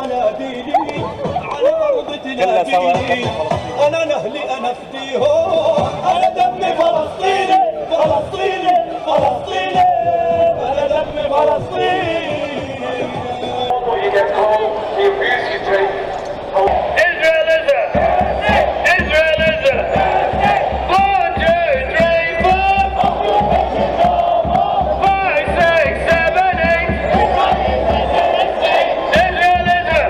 مناديلي على أرض تناديلي أنا نهلي أنا فديهم أنا دمي فلسطيني فلسطيني فلسطيني أنا دمي فلسطيني. You get home, the abuse you take. Israel is a Israel is a 1, 2, 3, 4 5, 6, 7, 8 Israel is a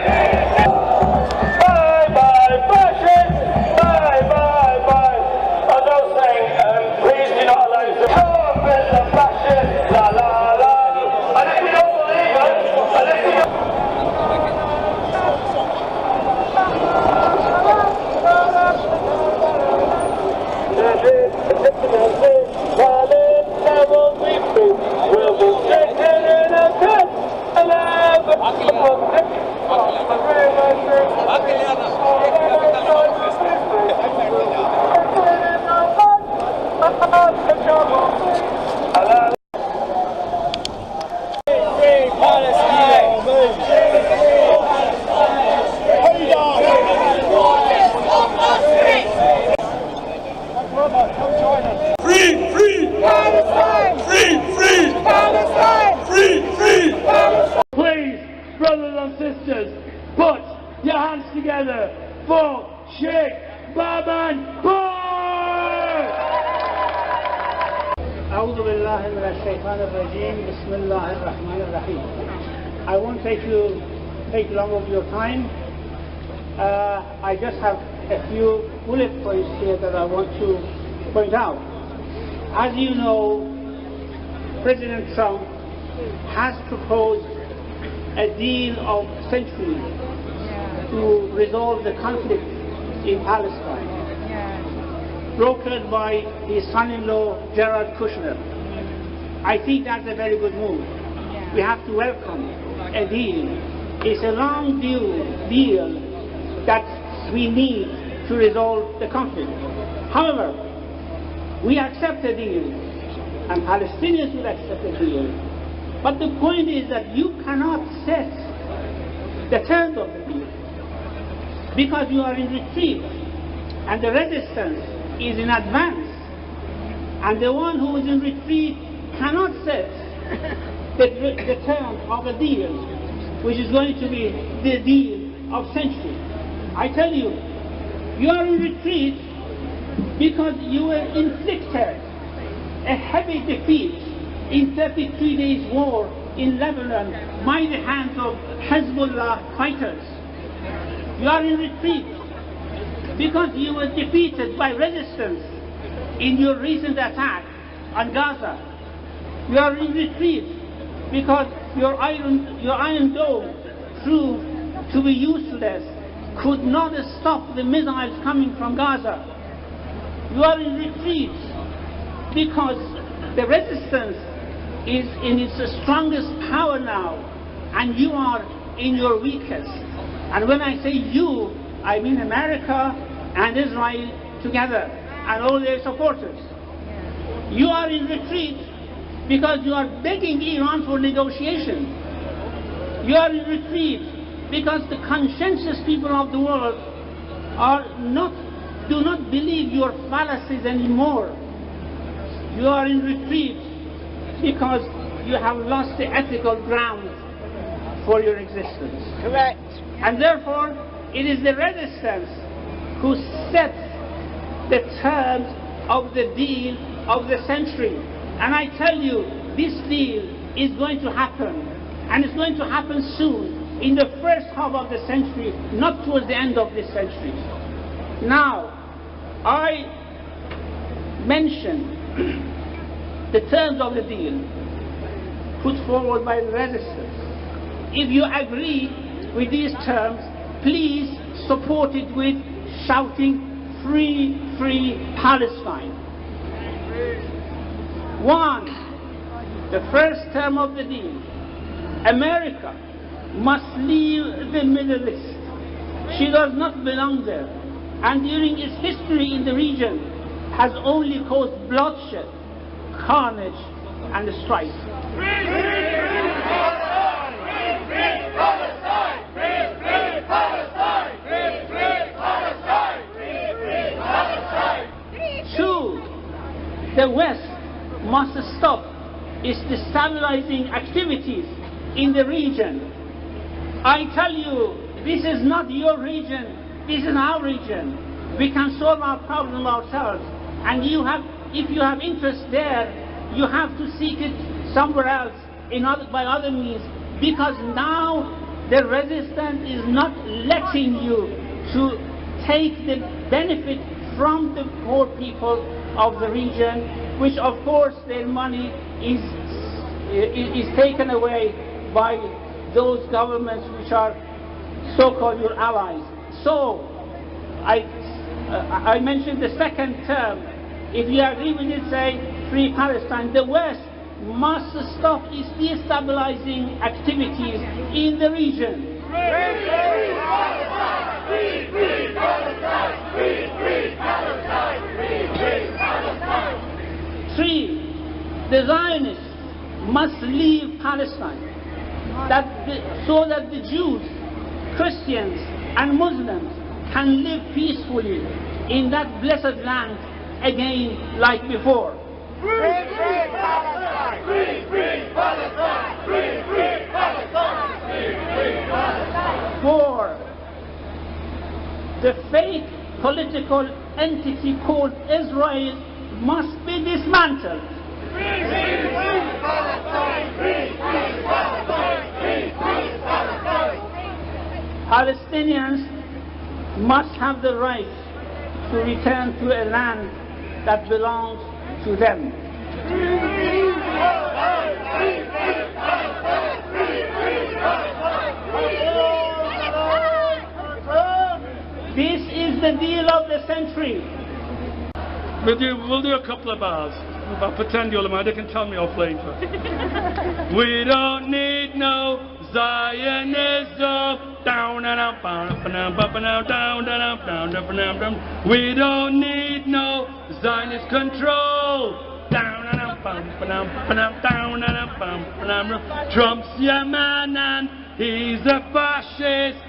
bye bye fascist, bye bye bye. As I was saying, please do not allow the prophet of fascist, la la la. And if you don't believe it, and if you don't brothers and sisters, put your hands together for Sheikh Bahmanpour! أعوذ بالله من الشيطان الرجيم بسم الله الرحمن الرحيم. I won't take long of your time. I just have a few bullet points here that I want to point out. As you know, President Trump has proposed a deal of century to resolve the conflict in Palestine, brokered by his son-in-law Jared Kushner. I think that's a very good move. We have to welcome a deal. It's a long deal that we need to resolve the conflict. However, we accept a deal, and Palestinians will accept a deal. But the point is that you cannot set the terms of the deal because you are in retreat and the resistance is in advance, and the one who is in retreat cannot set the terms of a deal which is going to be the deal of century. I tell you, you are in retreat because you were inflicted a heavy defeat in 33 days war in Lebanon by the hands of Hezbollah fighters. You are in retreat because you were defeated by resistance in your recent attack on Gaza. You are in retreat because your Iron Dome proved to be useless, could not stop the missiles coming from Gaza. You are in retreat because the resistance is in its strongest power now, and you are in your weakest. And when I say you, I mean America and Israel together and all their supporters. You are in retreat because you are begging Iran for negotiation. You are in retreat because the conscientious people of the world do not believe your fallacies anymore. You are in retreat because you have lost the ethical ground for your existence. Correct. And therefore, it is the resistance who sets the terms of the deal of the century. And I tell you, this deal is going to happen, and it's going to happen soon, in the first half of the century, not towards the end of this century. Now, I mentioned the terms of the deal put forward by the resistance. If you agree with these terms, please support it with shouting, "Free, free Palestine." One, the first term of the deal, America must leave the Middle East. She does not belong there, and during its history in the region has only caused bloodshed, carnage, and strife. the West must stop its destabilizing activities in the region. I tell you, this is not your region, this is our region. We can solve our problem ourselves. And if you have interest there, you have to seek it somewhere else by other means, because now the resistance is not letting you to take the benefit from the poor people of the region, which of course their money is taken away by those governments which are so-called your allies. So I mentioned the second term. If you agree with it, say Free Palestine. The West must stop its destabilizing activities in the region. Free Palestine! Free Palestine! Free Palestine! Free Palestine! 3. The Zionists must leave Palestine, so that the Jews, Christians, and Muslims can live peacefully in that blessed land again like before. Free Palestine! Free Palestine! Free Palestine! Free Palestine! 4. The fake political entity called Israel must be dismantled. Free Palestine! Free Palestine! Free Palestine! Palestinians must have the right to return to a land that belongs to them. This is the deal of the century. We'll do a couple of bars. I'll pretend you're the man. They can tell me off later. We don't need no Zionism. Down and up, down and up, down and up, down and up. We don't need no Zionist control. Down and up, down and up, down and up. Trump's your man and he's a fascist.